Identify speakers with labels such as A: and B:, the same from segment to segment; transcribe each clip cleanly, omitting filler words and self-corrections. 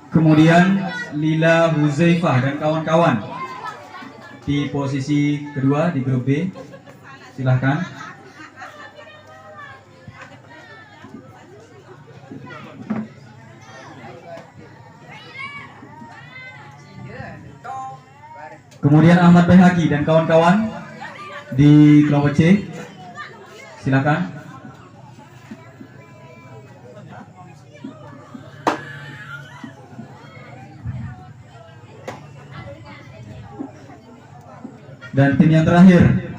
A: Kemudian Lila Huzaifah dan kawan-kawan di posisi kedua di grup B. Silahkan. Kemudian Ahmad Bayhaqi dan kawan-kawan di kelompok C. Silakan. Dan tim yang terakhir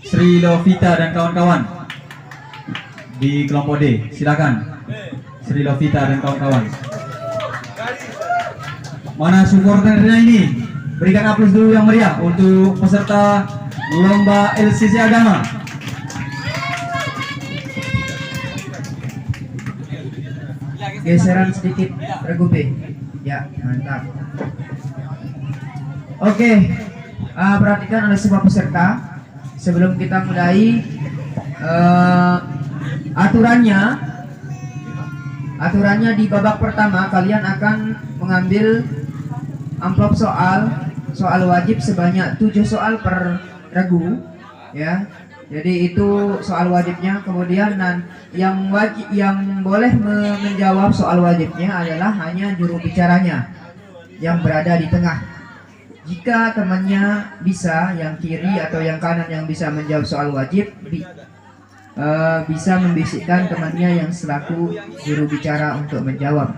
A: Sri Lovita dan kawan-kawan di kelompok D. Silakan. Sri Lovita dan kawan-kawan. Mana supporternya ini? Berikan aplaus dulu yang meriah untuk peserta lomba LCC agama.
B: Geseran sedikit regu B. Ya, mantap. Oke, perhatikan ada semua peserta. Sebelum kita mulai aturannya di babak pertama kalian akan mengambil amplop soal wajib sebanyak 7 soal per regu, ya. Jadi itu soal wajibnya. Kemudian yang boleh menjawab soal wajibnya adalah hanya juru bicaranya yang berada di tengah. Jika temannya bisa, yang kiri atau yang kanan yang bisa menjawab soal wajib, bisa membisikkan temannya yang selaku juru bicara untuk menjawab.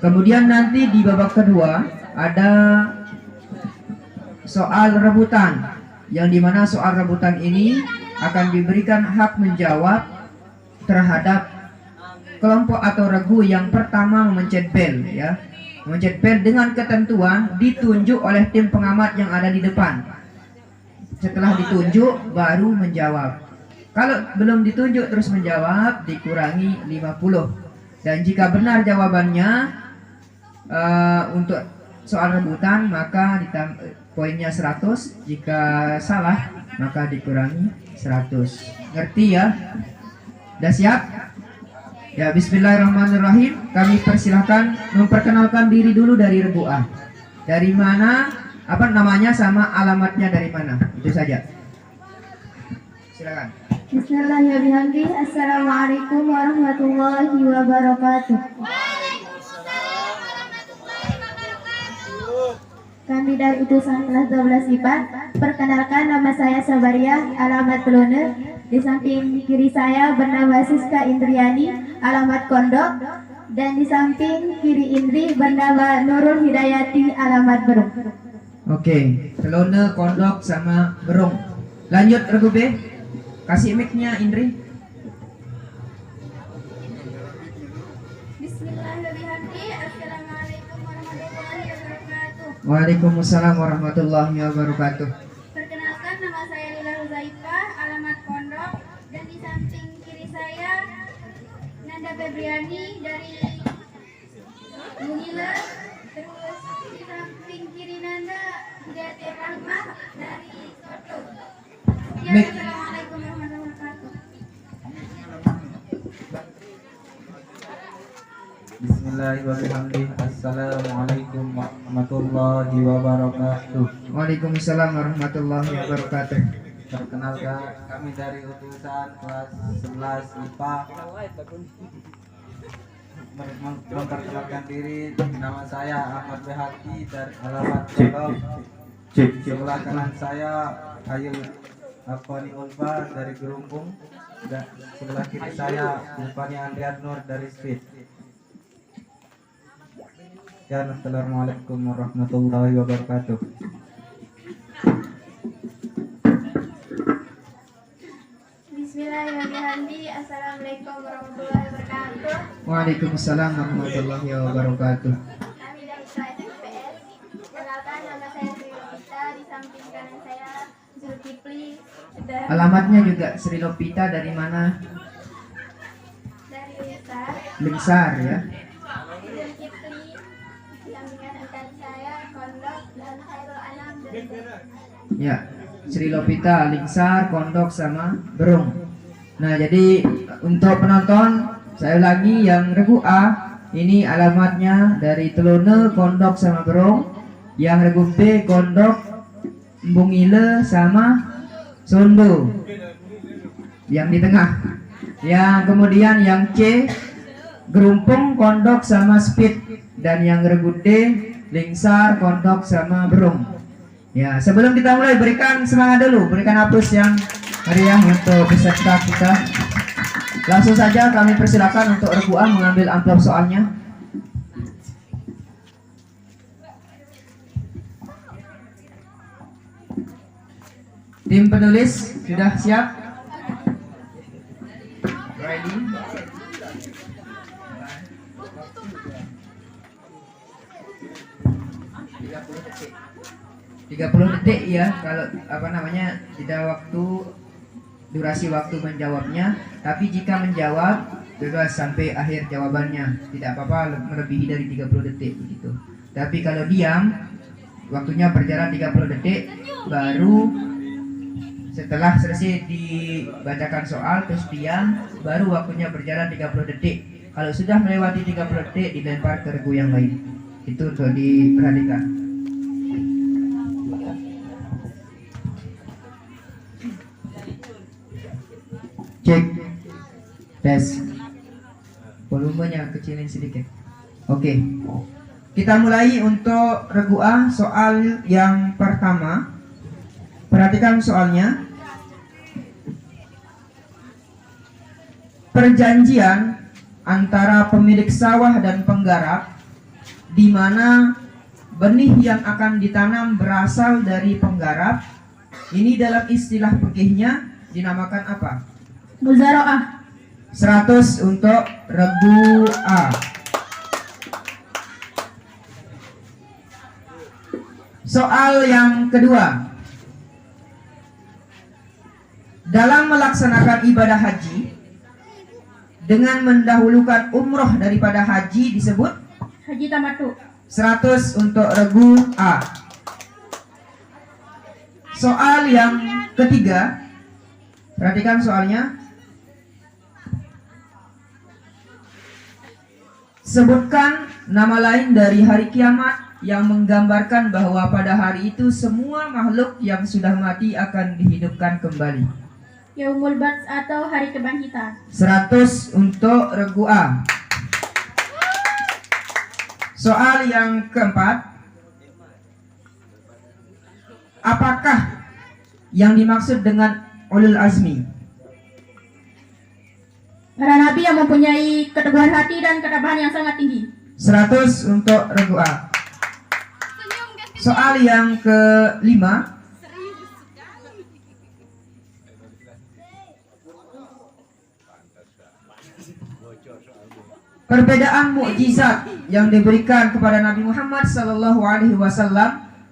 B: Kemudian nanti di babak kedua ada soal rebutan, yang dimana soal rebutan ini akan diberikan hak menjawab terhadap kelompok atau regu yang pertama memencet bel, ya. Memencet bel dengan ketentuan ditunjuk oleh tim pengamat yang ada di depan. Setelah ditunjuk baru menjawab. Kalau belum ditunjuk terus menjawab dikurangi 50. Dan jika benar jawabannya untuk soal rebutan maka poinnya 100, jika salah maka dikurangi 100. Ngerti ya? Udah siap? Ya, bismillahirrahmanirrahim. Kami persilahkan memperkenalkan diri dulu dari regu A. Dari mana, apa namanya sama alamatnya dari mana. Itu saja. Silakan.
C: Bismillahirrahmanirrahim. Assalamualaikum warahmatullahi wabarakatuh. Kami dari utusan kelas 12 IPA. Perkenalkan, nama saya Sabaria, alamat Telone. Di samping kiri saya bernama Siska Indriani, alamat Kondok. Dan di samping kiri Indri bernama Nurul Hidayati, alamat Berung.
B: Oke, Telone, Kondok, sama Berung. Lanjut regu B. Kasih mic-nya Indri.
C: Bismillahirrahmanirrahim. Assalamualaikum warahmatullahi wabarakatuh.
B: Waalaikumsalam warahmatullahi wabarakatuh.
C: Perkenalkan, nama saya Lila Huzaifah, alamat Pondok. Dan di samping kiri saya Nanda Febriani dari Munila. Terus di samping kiri Nanda Hidayati Rahmah dari Soto. Ya, assalamualaikum warahmatullahi wabarakatuh.
A: Bismillahirrahmanirrahim. Assalamualaikum warahmatullahi wabarakatuh.
B: Waalaikumsalam warahmatullahi wabarakatuh.
A: Perkenalkan, kami dari utusan kelas 11 IPA. Memperkenalkan diri, nama saya Ahmad Bayhaqi dari alamat Kondok. Sebelah kanan saya Ayul Afani Ulfa dari Gerumpung. Dan sebelah kiri saya Ulfani Andrian Nur dari Speed. Dan assalamualaikum warahmatullahi wabarakatuh.
C: Bismillahirrahmanirrahim. Assalamualaikum warahmatullahi wabarakatuh.
B: Waalaikumsalam warahmatullahi wabarakatuh.
C: Kami dari kelas IPS. Kenalkan, nama saya Sri Lovita. Di samping kanan saya Zulkifli.
B: Alamatnya juga Sri Lovita dari mana?
C: Dari Linsar.
B: Linsar ya.
C: Zulkifli. Di samping kanan saya Kondok dan Khairul Anam dari
B: Ya, Sri Lovita, Linsar, Kondok sama Berung. Nah, jadi untuk penonton saya ulangi, yang regu A ini alamatnya dari Telone, Kondok sama Berong. Yang regu B, Kondok, Bungile sama Sondo. Yang di tengah. Yang kemudian yang C, Gerumpung, Kondok sama Speed. Dan yang regu D, Lingsar, Kondok sama Berong. Ya, sebelum kita mulai berikan semangat dulu, berikan aplaus yang meriah untuk peserta kita. Langsung saja kami persilakan untuk regu A mengambil amplop soalnya. Tim penulis sudah siap? Ready? 30 detik ya, kalau apa namanya tidak waktu durasi waktu menjawabnya, tapi jika menjawab bebas sampai akhir jawabannya, tidak apa-apa melebihi dari 30 detik begitu. Tapi kalau diam, waktunya berjalan 30 detik, baru setelah selesai dibacakan soal terus diam, baru waktunya berjalan 30 detik. Kalau sudah melewati 30 detik, dilempar ke regu yang lain. Itu untuk diperhatikan. Cek, tes, volumenya kecilin sedikit. Oke, kita mulai untuk regu A, soal yang pertama. Perhatikan soalnya. Perjanjian antara pemilik sawah dan penggarap, di mana benih yang akan ditanam berasal dari penggarap. Ini dalam istilah fikihnya dinamakan apa?
C: Muzara'ah.
B: 100 untuk regu A. Soal yang kedua. Dalam melaksanakan ibadah haji, dengan mendahulukan umroh daripada haji disebut
C: Haji Tamatu.
B: 100 untuk regu A. Soal yang ketiga. Perhatikan soalnya. Sebutkan nama lain dari hari kiamat yang menggambarkan bahwa pada hari itu semua makhluk yang sudah mati akan dihidupkan kembali.
C: Yaumul Bats atau hari kebangkitan.
B: 100 untuk regu A. Soal yang keempat. Apakah yang dimaksud dengan ulul azmi?
C: Para nabi yang mempunyai keteguhan hati dan ketabahan yang sangat tinggi.
B: 100 untuk regu A. Soal yang kelima. Perbedaan mukjizat yang diberikan kepada Nabi Muhammad SAW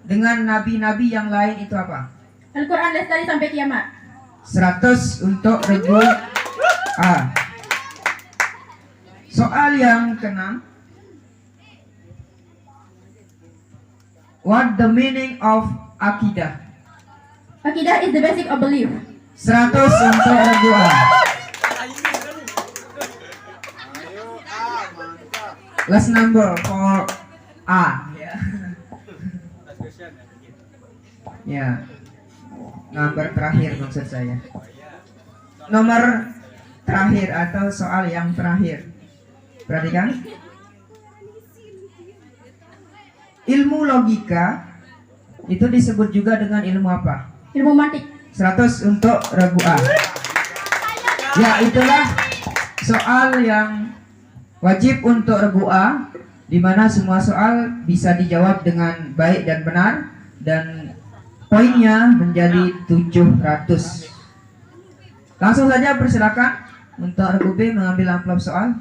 B: dengan nabi-nabi yang lain itu apa?
C: Al-Quran lestari sampai kiamat.
B: 100 untuk regu A. Soal yang keenam. What the meaning of akidah?
C: Akidah is the basic of belief.
B: 100 untuk regu A. Last number for A. Ya. Nomor terakhir maksud saya. Nomor terakhir atau soal yang terakhir. Perhatikan. Ilmu logika itu disebut juga dengan ilmu apa?
C: Ilmu mantik.
B: 100 untuk regu A. Ya, itulah soal yang wajib untuk regu A, di mana semua soal bisa dijawab dengan baik dan benar, dan poinnya menjadi 700. Langsung saja persilakan untuk regu B mengambil amplop soal.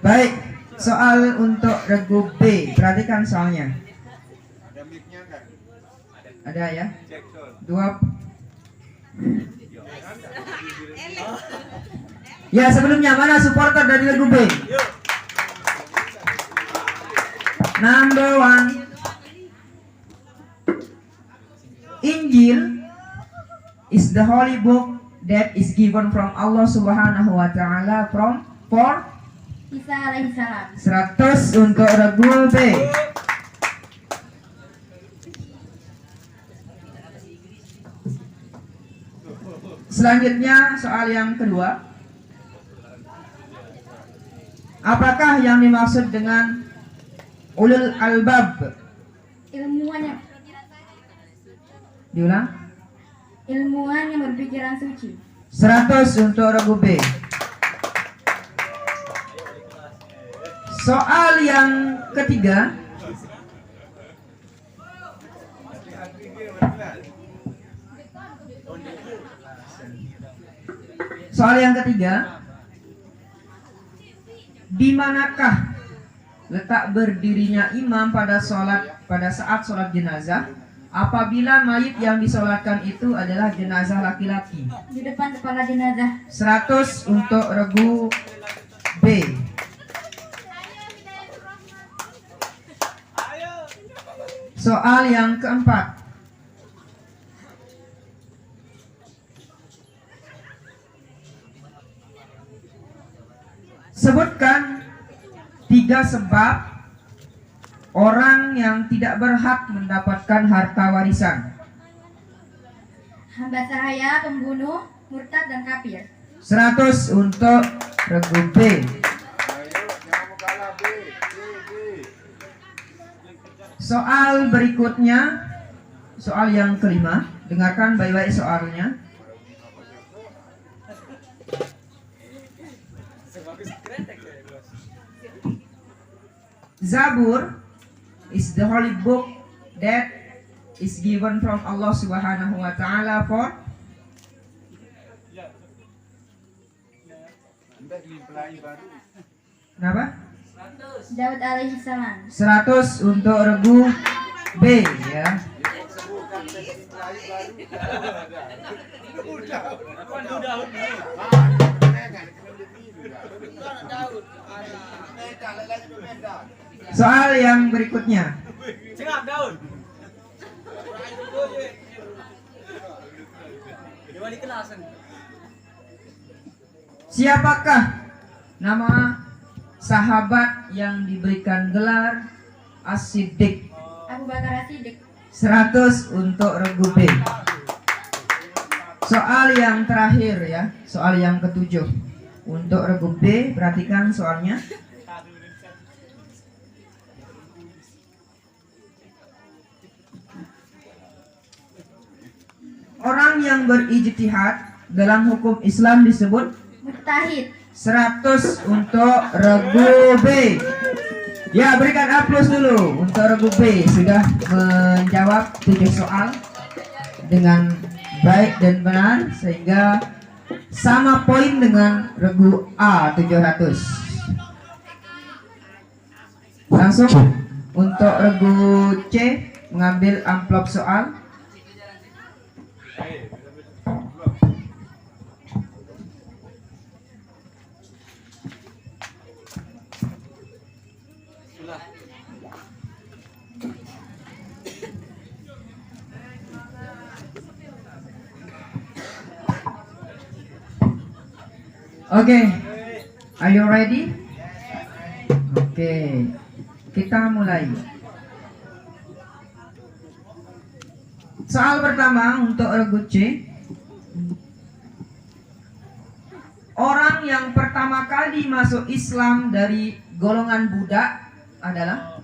B: Baik, soal untuk regu B. Perhatikan soalnya. Ada ya? Dua. Ya, sebelumnya mana supporter dari lagu B? Number one. Injil is the holy book that is given from Allah Subhanahu wa taala for
C: Isa alaihissalam.
B: 100 untuk lagu B. Selanjutnya soal yang kedua. Apakah yang dimaksud dengan ulul albab?
C: Ilmuwan yang
B: Diulang.
C: ilmuwan yang berpikiran suci.
B: 100 untuk lagu B. Soal yang ketiga. Soal yang ketiga. Di manakah letak berdirinya imam pada saat sholat jenazah apabila mayit yang disolatkan itu adalah jenazah laki-laki?
C: Di depan kepala jenazah.
B: 100 untuk regu B. Soal yang keempat. Sebutkan 3 sebab orang yang tidak berhak mendapatkan harta warisan.
C: Hamba sahaya, pembunuh, murtad dan kafir.
B: 100 untuk regu B. Soal berikutnya, soal yang kelima. Dengarkan baik-baik soalnya. Zabur is the holy book that is given from Allah Subhanahu wa taala for Kenapa?
C: Daud alaihissalam.
B: 100 untuk regu B ya. Soal yang berikutnya. Siapakah nama sahabat yang diberikan gelar As-Siddiq?
C: Abu Bakar As-Siddiq.
B: 100 untuk regu B. Soal yang terakhir ya, soal yang ketujuh. Untuk regu B, perhatikan soalnya. Orang yang berijtihad dalam hukum Islam disebut
C: Mujtahid.
B: 100 untuk regu B. Ya, berikan aplaus dulu untuk regu B. Sudah menjawab 7 soal dengan baik dan benar, sehingga sama poin dengan regu A 700. Langsung untuk regu C mengambil amplop soal. Oke, are you ready? Oke, kita mulai. Soal pertama untuk regu C. Orang yang pertama kali masuk Islam dari golongan budak adalah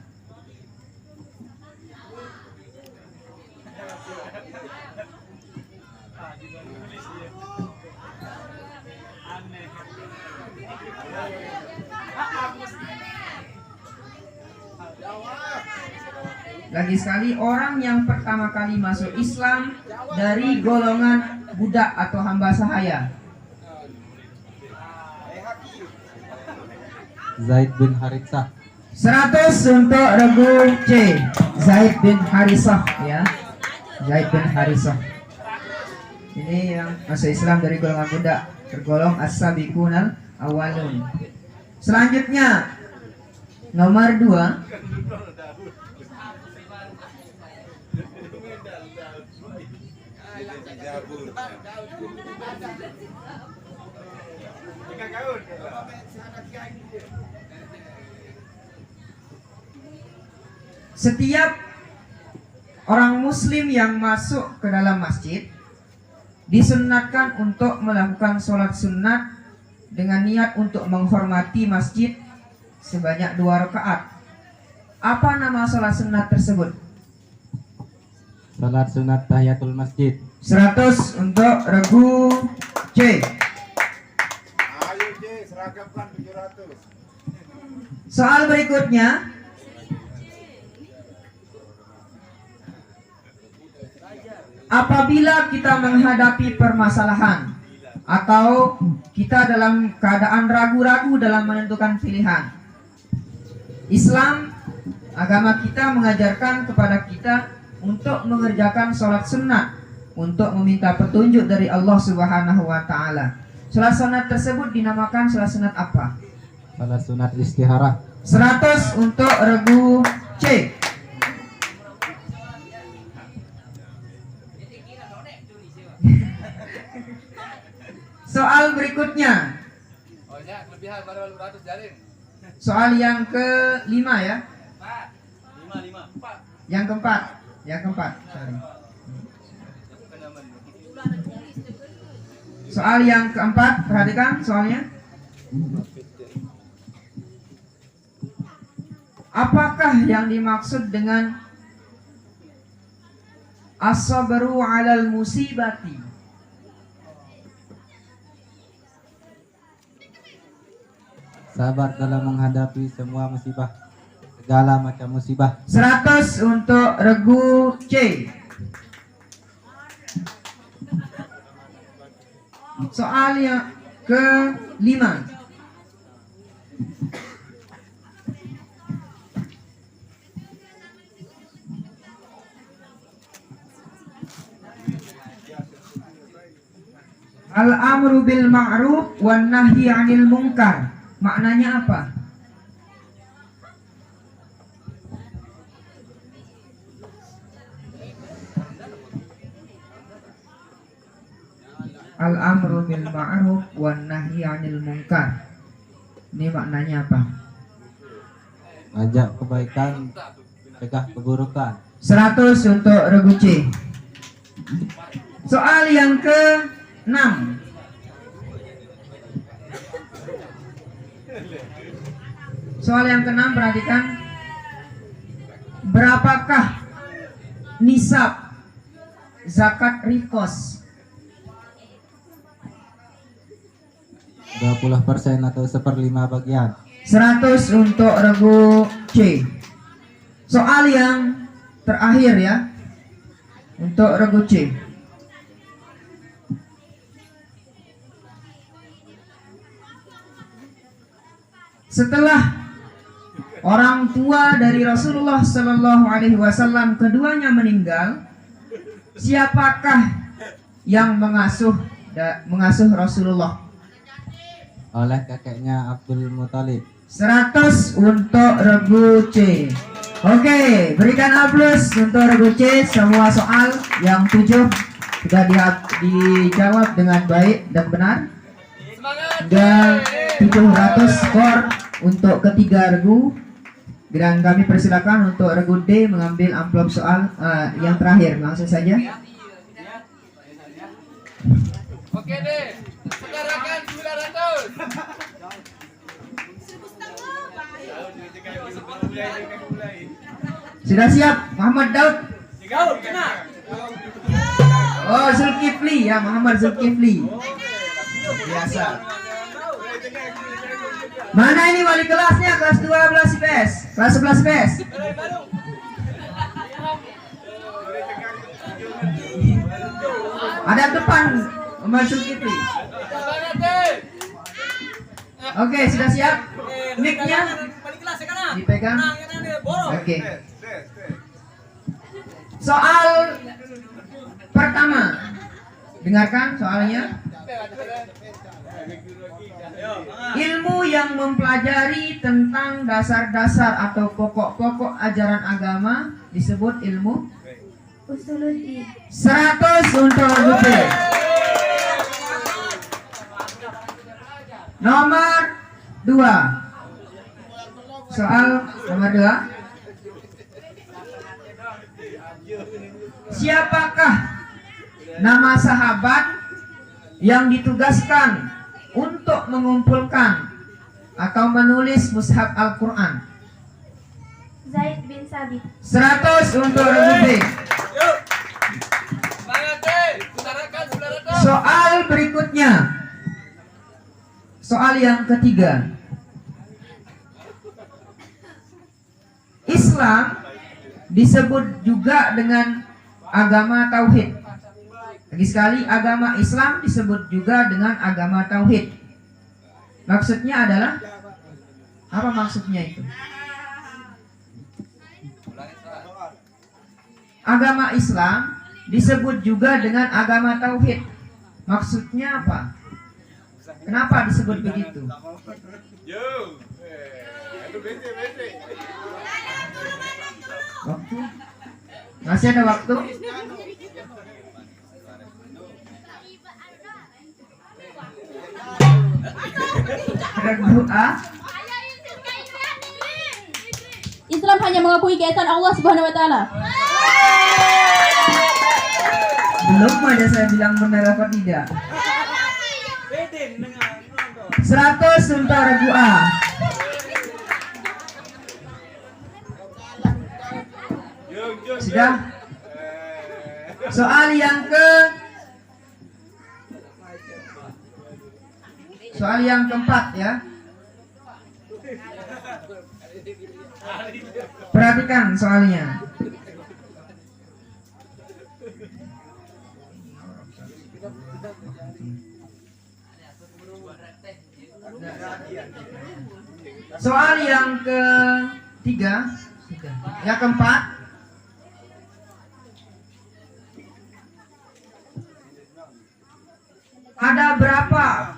B: lagi sekali, orang yang pertama kali masuk Islam dari golongan budak atau hamba sahaya.
A: Zaid bin Haritsah.
B: 100 untuk regu C. Zaid bin Haritsah ya. Zaid bin Harisah. Ini yang masuk Islam dari golongan budak, tergolong as-sabiqunal awalun. Selanjutnya nomor 2, setiap orang muslim yang masuk ke dalam masjid disunnatkan untuk melakukan sholat sunat dengan niat untuk menghormati masjid sebanyak 2 rakaat. Apa nama sholat sunat tersebut?
A: Salat sunat tahiyatul masjid.
B: 100 untuk regu C.
D: Ayo C, seragamkan 700.
B: Soal berikutnya, apabila kita menghadapi permasalahan atau kita dalam keadaan ragu-ragu dalam menentukan pilihan, Islam, agama kita mengajarkan kepada kita untuk mengerjakan sholat sunat, untuk meminta petunjuk dari Allah Subhanahu wa Ta'ala. Sholat sunat tersebut dinamakan sholat sunat apa?
A: Salat sunat istiharah.
B: 100 untuk regu C. Soal berikutnya, soal yang ke-5 ya. Yang keempat. Sorry. Soal yang keempat, perhatikan soalnya. Apakah yang dimaksud dengan as-sabru 'alal musibati?
A: Sabar dalam menghadapi semua musibah, segala macam musibah.
B: 100 untuk regu C. Soal yang ke-5. Al-amru bil ma'ruf wan nahyi 'anil munkar. Maknanya apa? Al-amru bil ma'ruf wan nahyi 'anil munkar. Ini maknanya apa?
A: Ajak kebaikan, cegah keburukan.
B: 100 untuk regu C. Soal yang ke-6. Soal yang ke-6, perhatikan. Berapakah nisab zakat rikos?
A: 20% atau 1/5 bagian.
B: 100 untuk regu C. Soal yang terakhir ya, untuk regu C. Setelah orang tua dari Rasulullah Sallallahu Alaihi Wasallam keduanya meninggal, siapakah yang mengasuh Rasulullah?
A: Oleh kakeknya Abdul Muthalib.
B: 100 untuk regu C. Oke, berikan aplaus untuk regu C. Semua soal yang 7 sudah dijawab dengan baik dan benar. Dan 700 skor untuk ketiga regu. Dan kami persilakan untuk regu D mengambil amplop soal yang terakhir. Langsung saja.
E: Oke deh, sekarang kan 900.
B: Sudah siap Muhammad Daud? Oh, Zulkifli ya, Muhammad Zulkifli. Biasa. Mana ini wali kelasnya? Kelas 12 IPS, kelas 11 IPS. Ada depan Muhammad Zulkifli. Oke, sudah siap? Mic-nya dipegang. Oke. Soal Dengarkan soalnya. Ilmu yang mempelajari tentang dasar-dasar atau pokok-pokok ajaran agama disebut ilmu
C: Usuluddin.
B: 100 untuk lagu B. Nomor 2. Soal nomor 2. Siapakah nama sahabat yang ditugaskan untuk mengumpulkan atau menulis mushaf Al-Quran?
C: Zaid bin Sabit.
B: 100 untuk lagu B.
E: Semangat deh. Utarakan 900.
B: Soal berikutnya. Soal yang ketiga. Islam disebut juga dengan agama tauhid. Lagi sekali, agama Islam disebut juga dengan agama tauhid. Maksudnya adalah apa maksudnya itu? Agama Islam disebut juga dengan agama tauhid. Maksudnya apa? Kenapa disebut begitu?
E: Yo. Aduh bete.
B: Waktu? Masih ada waktu? Regu A.
F: Islam hanya mengakui keesaan Allah Subhanahu wa taala.
B: Belum ada saya bilang benar apa tidak. 100 untuk regu A. Sudah? Soal yang keempat ya. Perhatikan soalnya. Soal yang ketiga, yang keempat. Ada berapa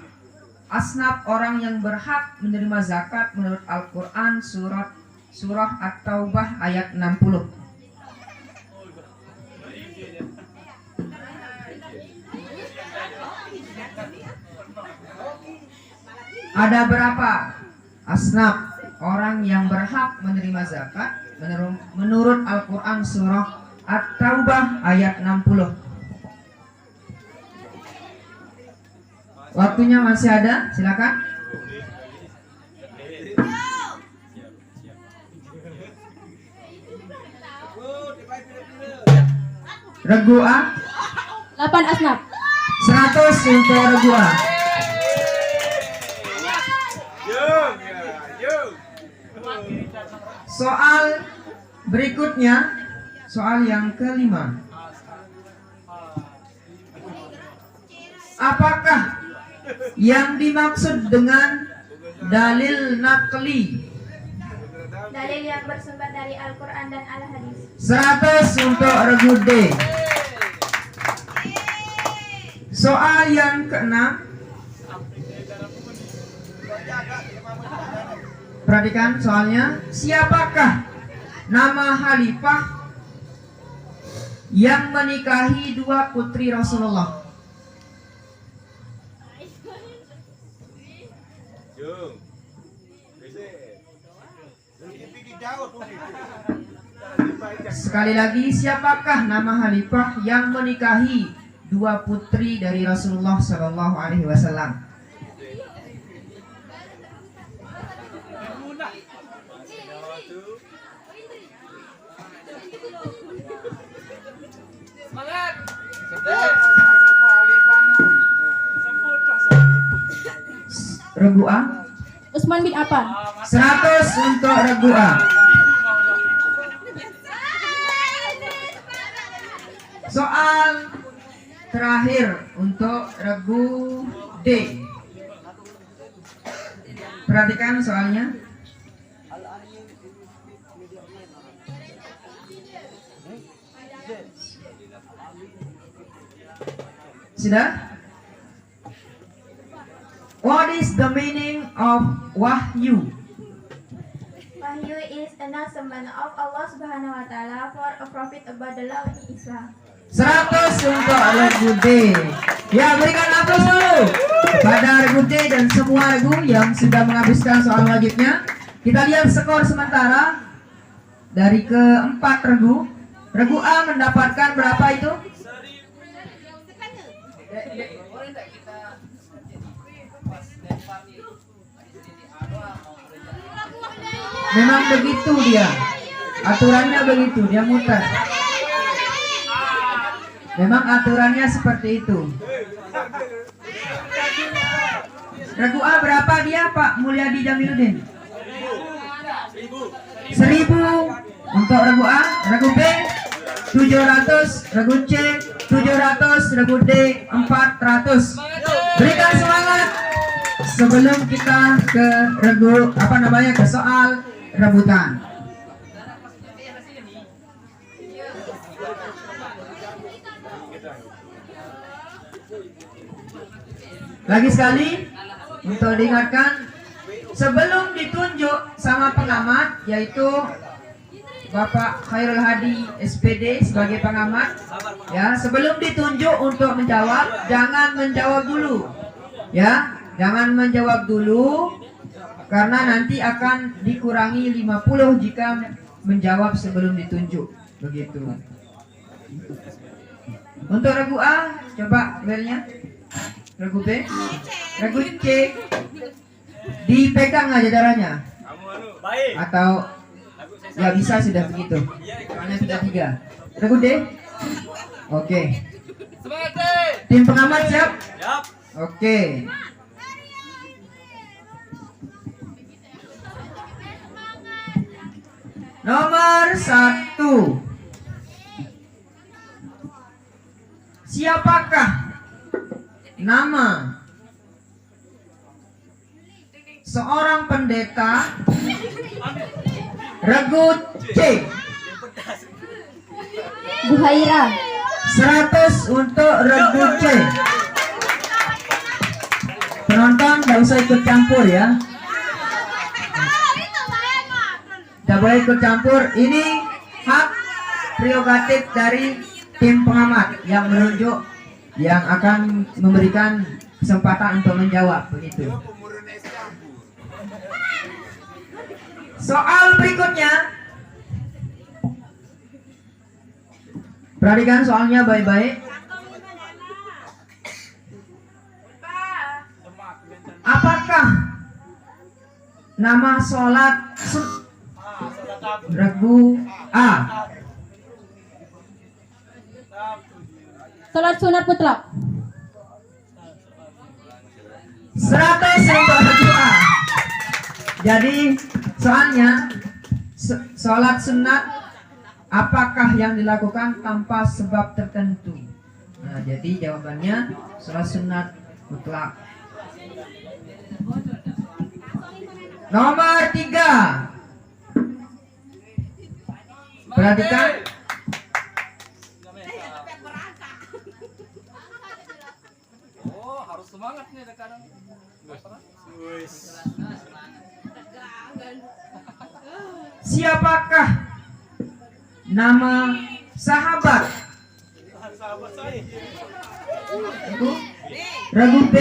B: asnaf orang yang berhak menerima zakat menurut Al-Quran surah At-Taubah ayat 60? Ada berapa asnaf orang yang berhak menerima zakat menurut Al-Quran surah At-Taubah ayat 60? Waktunya masih ada, silakan. Regu A.
F: 8 asnaf.
B: 100 untuk regu A. Soal berikutnya, soal yang kelima. Apakah yang dimaksud dengan dalil nakli?
C: Dalil yang bersumber dari Al-Quran dan Al-Hadis.
B: 100 untuk regu D. Soal yang keenam. Perhatikan soalnya. Siapakah nama khalifah yang menikahi dua putri Rasulullah? Sekali lagi, siapakah nama khalifah yang menikahi dua putri dari Rasulullah Shallallahu Alaihi Wasallam?
E: Semangat.
B: Regu A.
F: Utsman bin Affan.
B: 100 untuk regu A. Soal terakhir untuk regu D. Perhatikan soalnya. Sudah? What is the meaning of wahyu?
C: Wahyu is announcement of Allah Subhanahu wa taala for a prophet about the law in Islam.
B: 100 untuk Regu D. Ya, berikan aplaus dulu kepada Regu D dan semua regu yang sudah menghabiskan soal wajibnya. Kita lihat skor sementara dari keempat regu. Regu A mendapatkan berapa itu? Memang begitu dia. Aturannya begitu, dia muter. Memang aturannya seperti itu. Regu A berapa dia, Pak Mulyadi Jamiluddin? 1000 untuk regu A. Regu B 700, regu C 700, regu D 400. Berikan semangat sebelum kita ke regu ke soal rebutan. Lagi sekali untuk diingatkan, sebelum ditunjuk sama pengamat yaitu Bapak Khairul Hadi SPD sebagai pengamat, ya, sebelum ditunjuk untuk menjawab, jangan menjawab dulu, ya, jangan menjawab dulu karena nanti akan dikurangi 50 jika menjawab sebelum ditunjuk, begitu. Untuk regu A, coba belnya. Regu B, regu C, dipegang aja darahnya, atau ya bisa sudah begitu. Soalnya sudah 3. Regu D, oke. Tim pengamat siap? Oke. Nomor 1. Siapakah nama seorang pendeta regu C?
F: Buhaira.
B: 100 untuk regu C. Penonton gak usah ikut campur ya. Tidak boleh ikut campur. Ini hak prerogatif dari tim pengamat yang menunjuk, yang akan memberikan kesempatan untuk menjawab, begitu. Soal berikutnya, perhatikan soalnya baik-baik. Apakah nama sholat regu A?
F: Salat sunat mutlak.
B: 100 untuk regu A. Jadi soalnya sholat sunat apakah yang dilakukan tanpa sebab tertentu? Nah, jadi jawabannya sholat sunat mutlak. Nomor 3. Perhatikan.
E: Harus semangat nih kadang.
B: Siapakah nama sahabat itu regu B?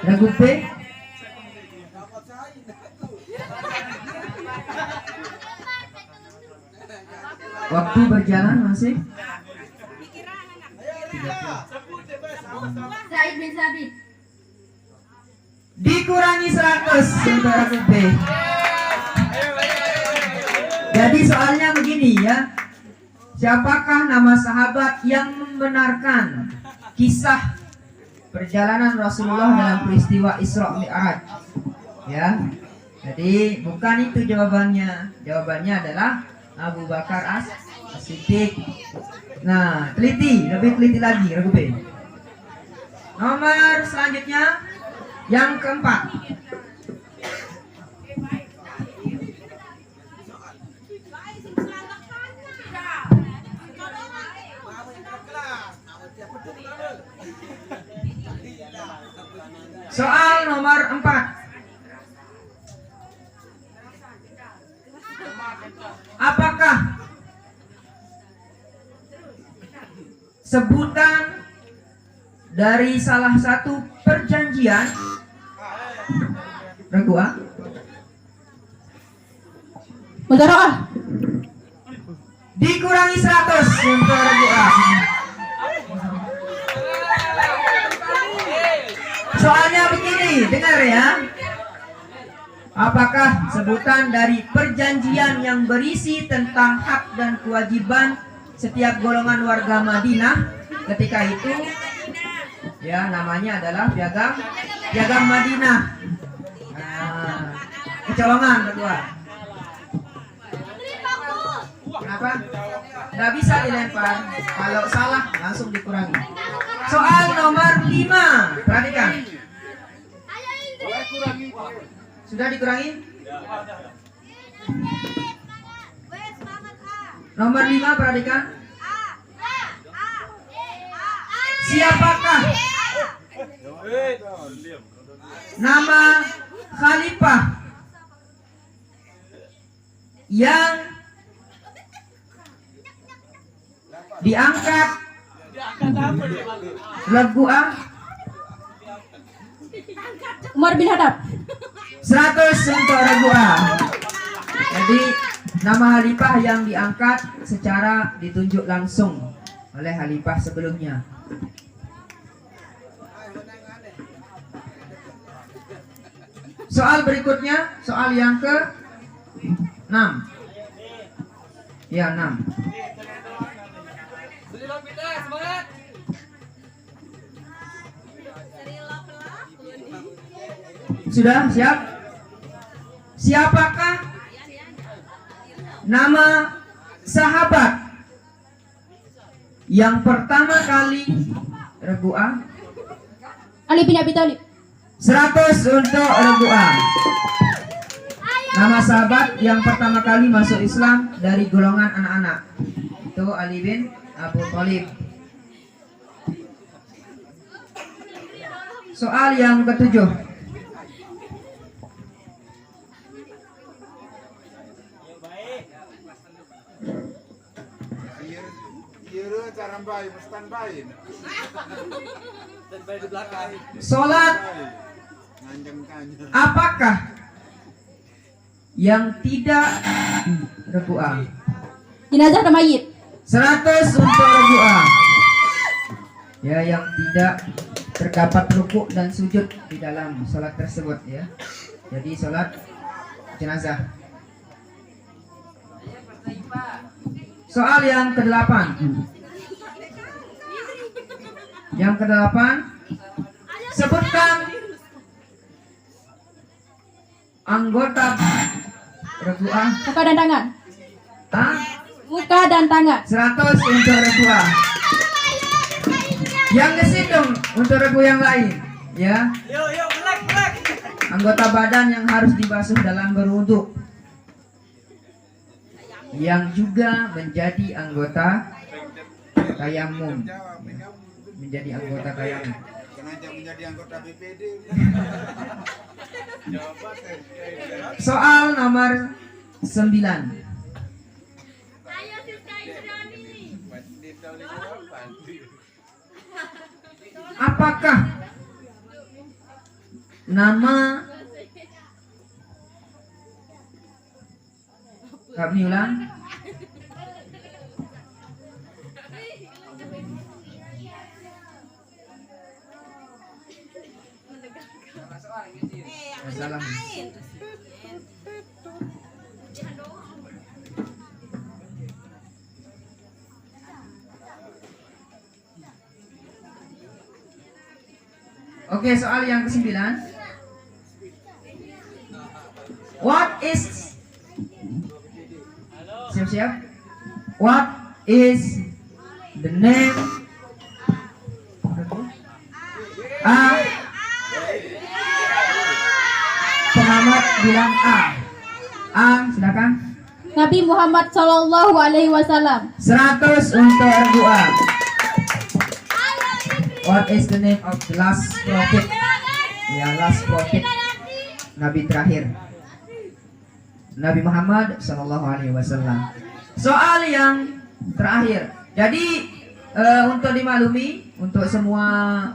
B: Regu B? Waktu berjalan masih.
C: Zaid bin Sabit.
B: Dikurangi 100 untuk regu B. Jadi soalnya begini ya. Siapakah nama sahabat yang membenarkan kisah perjalanan Rasulullah dalam peristiwa Isra Mi'raj? Ya. Jadi bukan itu jawabannya. Jawabannya adalah Abu Bakar As-Siddiq. Nah, teliti, lebih teliti lagi regu B. Nomor selanjutnya yang keempat. Apakah sebutan dari salah satu perjanjian Regu A?
F: Muzaroah.
B: Dikurangi 100 untuk Regu A. Soalnya begini, dengar ya. Apakah sebutan dari perjanjian yang berisi tentang hak dan kewajiban setiap golongan warga Madinah ketika itu, ya, namanya adalah piagam Madinah. Nah, kecolongan kedua. Kenapa? Nggak bisa dilempar. Kalau salah langsung dikurangi. Soal nomor 5, perhatikan. Sudah dikurangi? Nomor 5, perhatikan. Siapakah nama khalifah yang diangkat Regu A?
F: Umar bin Khattab.
B: 100 untuk Regu A. Jadi nama khalifah yang diangkat secara ditunjuk langsung oleh khalifah sebelumnya. Soal berikutnya, soal yang ke-6. Ya, 6.
E: Semangat.
B: Sudah siap? Siapakah nama sahabat yang pertama kali Regu A?
F: Ali bin Abi Thalib.
B: 100 untuk Regu A. Nama sahabat yang pertama kali masuk Islam dari golongan anak-anak itu Ali bin Abu Thalib. Soal yang ke-7.
D: Iya, cara baik, mustan baik.
B: Sholat apakah yang tidak Regu A?
F: Jenazah dan mayit.
B: 100 untuk Regu A. Ya, yang tidak terdapat rukuk dan sujud di dalam sholat tersebut, ya. Jadi sholat jenazah. Soal yang ke-8. Yang ke-8, sebutkan anggota Regu A.
F: Muka dan tangan.
B: Ah,
F: Muka dan tangan.
B: 100 untuk Regu A. Yang kesitung untuk Regu yang lain, ya. Anggota badan yang harus dibasuh dalam berwudu, yang juga menjadi anggota tayamum, menjadi anggota tayamum.
D: Sengaja menjadi anggota BPD.
B: Soal nomor 9. Apakah nama kami ulang? Salah. Oke, soal yang ke-9. What is Siap-siap. What is the name A? Pengamat bilang A. A, silakan.
F: Nabi Muhammad Sallallahu Alaihi Wasallam.
B: 100 untuk Regu A. What is the name of the last prophet? Ya, last prophet, Nabi terakhir. Nabi Muhammad Sallallahu Alaihi Wasallam. Soal yang terakhir. Jadi untuk dimaklumi untuk semua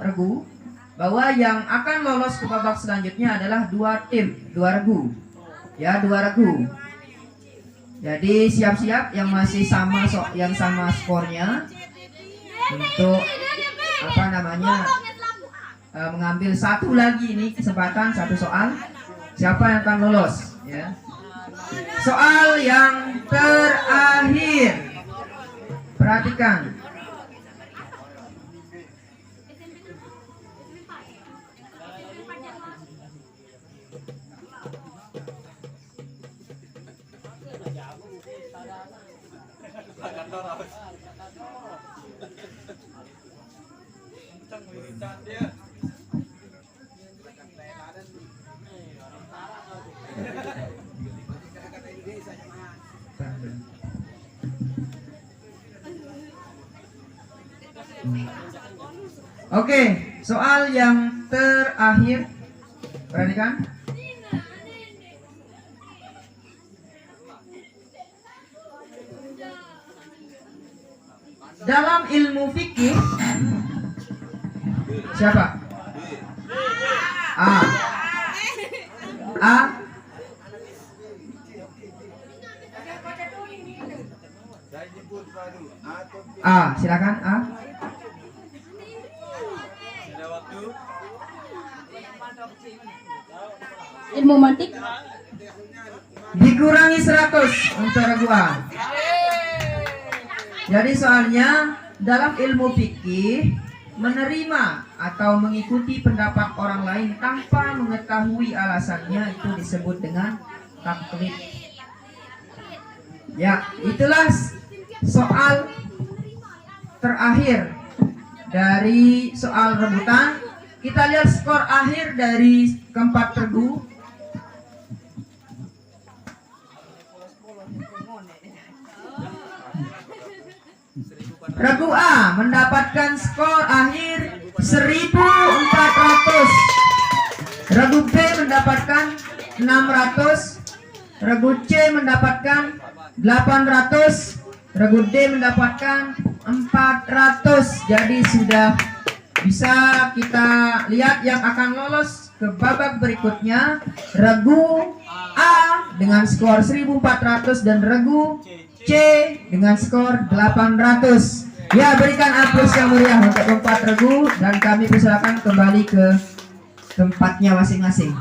B: regu bahwa yang akan lolos ke babak selanjutnya adalah 2 tim, 2 regu. Ya, 2 regu. Jadi siap-siap yang masih sama yang sama skornya untuk mengambil satu lagi ini kesempatan, satu soal. Siapa yang akan lolos ya? Soal yang terakhir. Perhatikan. Oke, soal yang terakhir. Perhatikan. Dalam ilmu fikih siapa? A. Silakan A.
F: Ilmu mantik.
B: Dikurangi 100 untuk regu A. Jadi soalnya dalam ilmu fikih menerima atau mengikuti pendapat orang lain tanpa mengetahui alasannya itu disebut dengan taklid. Ya, itulah soal terakhir dari soal rebutan. Kita lihat skor akhir dari keempat regu. Regu A mendapatkan skor akhir 1400. Regu B mendapatkan 600. Regu C mendapatkan 800. Regu D mendapatkan 400. Jadi sudah bisa kita lihat yang akan lolos ke babak berikutnya. Regu A dengan skor 1400 dan regu C dengan skor 800. Ya, berikan aplaus yang meriah untuk keempat regu dan kami persilakan kembali ke tempatnya masing-masing.